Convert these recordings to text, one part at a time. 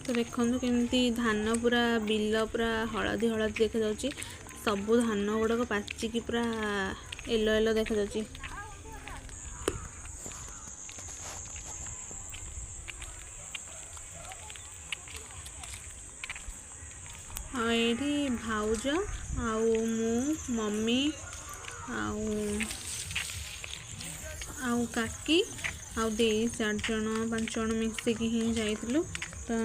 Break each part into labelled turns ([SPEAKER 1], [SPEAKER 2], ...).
[SPEAKER 1] तो देखो केमती धान पूरा बिल पूरा हलदी हलदी देखा जाउची सबू धान गुड़ाक पाचिकी पूरा येलो येलो देखा जाउची। ये भाउज आउ मु मम्मी आउ काकी आउ दे 4 जन 5 जन मिसिकी ही जाइलु। तो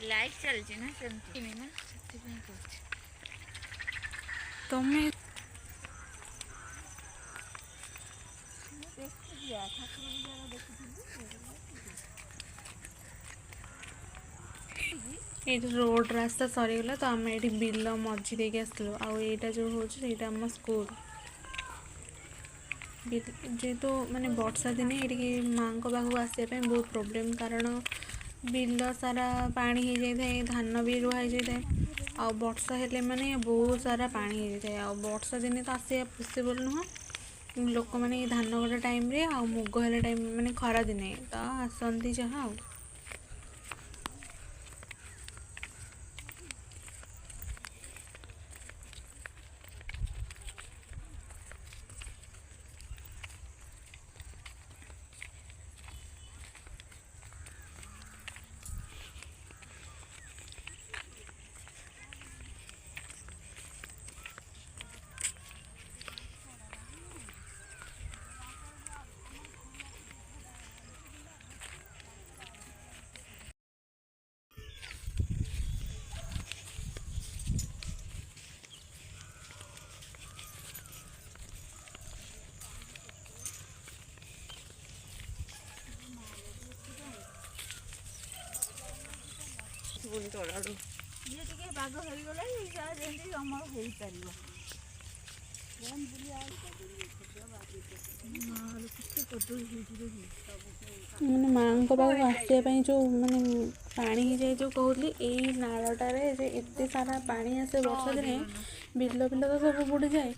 [SPEAKER 2] लाइट चलती ना सेमती ना से
[SPEAKER 1] तुम्हें ये रोड रास्ता सरीगला तो आम ये बिल मझी देके आसलु आईटा जो होम स्कूल जेहेतु माने वर्षा दिने ये माँ पाखक आसापी बहुत प्रोब्लेम कारण बिल सारा पानी हो जाए धान भी रुआ हो जाए आ वर्षा हेले माने बहुत सारा पानी हो जाए आ वर्षा दिने तो आसा पॉसिबल नुह लोक मैंने धान कटा टाइम रे आ मुग हेला टाइम माने खरा दिने तो आसती जहाँ
[SPEAKER 2] ये टिके बाग हो गला जेंती अमर हो पारिबो
[SPEAKER 1] मैंने माँ पाखक आसापी जो माने पानी हो जाए जो कहली यही नालटारे एत सारा पानी आसे वर्षा दिने बिल बिल तो सब बुड़ी जाए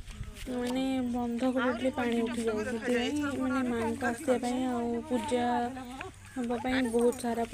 [SPEAKER 1] मैंने बंध को टोटली पानी उठी जाए से मैंने माँ को आसापी आ पूजा हाँपाई बहुत सारा